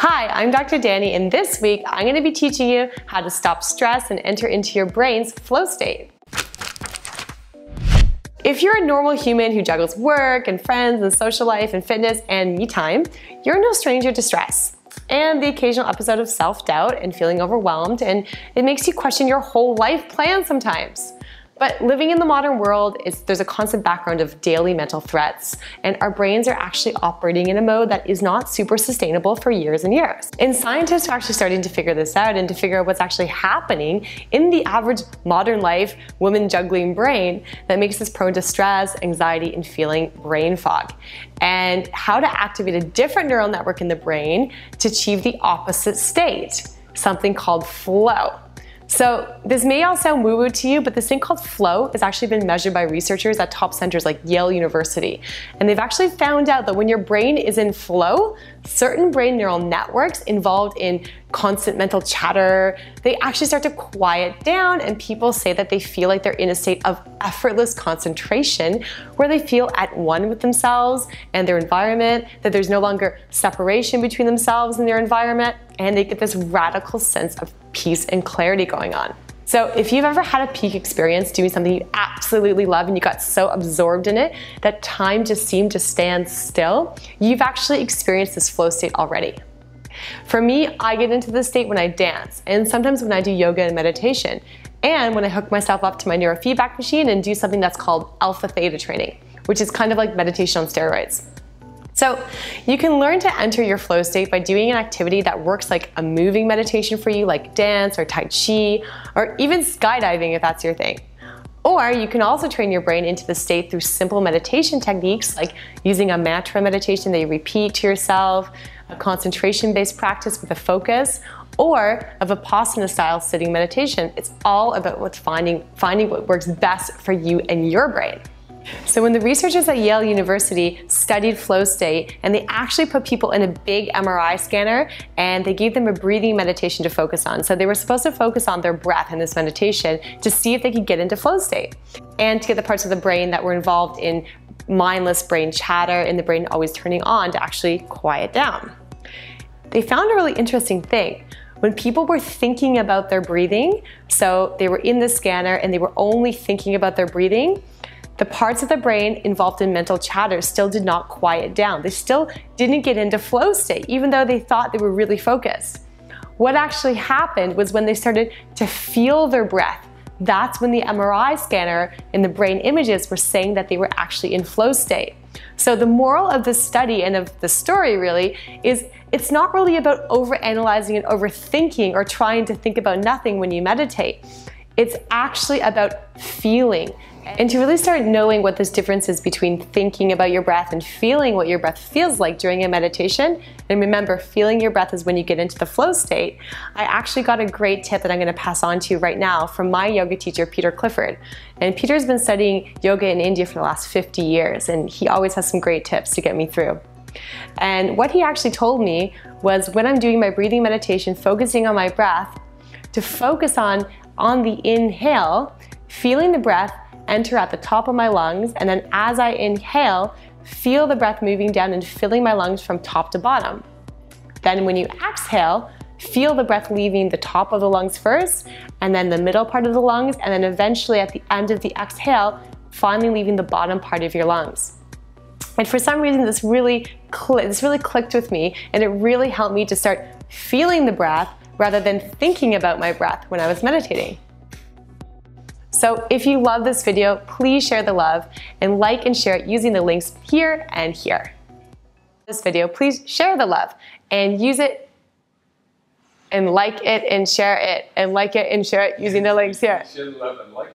Hi, I'm Dr. Dani, and this week I'm going to be teaching you how to stop stress and enter into your brain's flow state. If you're a normal human who juggles work and friends and social life and fitness and me time, you're no stranger to stress and the occasional episode of self-doubt and feeling overwhelmed, and it makes you question your whole life plan sometimes. But living in the modern world, there's a constant background of daily mental threats, and our brains are actually operating in a mode that is not super sustainable for years and years. And scientists are actually starting to figure this out and to figure out what's actually happening in the average modern life woman juggling brain that makes us prone to stress, anxiety, and feeling brain fog, and how to activate a different neural network in the brain to achieve the opposite state, something called flow. So this may all sound woo-woo to you, but this thing called flow has actually been measured by researchers at top centers like Yale University. And they've actually found out that when your brain is in flow, certain brain neural networks involved in constant mental chatter, they actually start to quiet down, and people say that they feel like they're in a state of effortless concentration where they feel at one with themselves and their environment, that there's no longer separation between themselves and their environment, and they get this radical sense of peace and clarity going on. So if you've ever had a peak experience doing something you absolutely love and you got so absorbed in it that time just seemed to stand still, you've actually experienced this flow state already. For me, I get into this state when I dance, and sometimes when I do yoga and meditation, and when I hook myself up to my neurofeedback machine and do something that's called alpha theta training, which is kind of like meditation on steroids. So you can learn to enter your flow state by doing an activity that works like a moving meditation for you, like dance or tai chi, or even skydiving if that's your thing. Or you can also train your brain into the state through simple meditation techniques like using a mantra meditation that you repeat to yourself, a concentration-based practice with a focus, or a Vipassana style sitting meditation. It's all about finding what works best for you and your brain. So when the researchers at Yale University studied flow state, and they actually put people in a big MRI scanner and they gave them a breathing meditation to focus on. So they were supposed to focus on their breath in this meditation to see if they could get into flow state and to get the parts of the brain that were involved in mindless brain chatter and the brain always turning on to actually quiet down. They found a really interesting thing. When people were thinking about their breathing, so they were in the scanner and they were only thinking about their breathing, the parts of the brain involved in mental chatter still did not quiet down. They still didn't get into flow state, even though they thought they were really focused. What actually happened was when they started to feel their breath, that's when the MRI scanner and the brain images were saying that they were actually in flow state. So the moral of this study and of the story really is it's not really about overanalyzing and overthinking or trying to think about nothing when you meditate. It's actually about feeling. And to really start knowing what this difference is between thinking about your breath and feeling what your breath feels like during a meditation, and remember, feeling your breath is when you get into the flow state, I actually got a great tip that I'm going to pass on to you right now from my yoga teacher, Peter Clifford. And Peter's been studying yoga in India for the last 50 years, and he always has some great tips to get me through. And what he actually told me was when I'm doing my breathing meditation, focusing on my breath, to focus on the inhale, feeling the breath enter at the top of my lungs, and then as I inhale, feel the breath moving down and filling my lungs from top to bottom. Then when you exhale, feel the breath leaving the top of the lungs first, and then the middle part of the lungs, and then eventually at the end of the exhale, finally leaving the bottom part of your lungs. And for some reason, this really clicked with me, and it really helped me to start feeling the breath rather than thinking about my breath when I was meditating. So if you love this video, please share the love and like and share it using the links here and here. This video, please share the love and use it and like it and share it and like it and share it using the links here. Share the love and like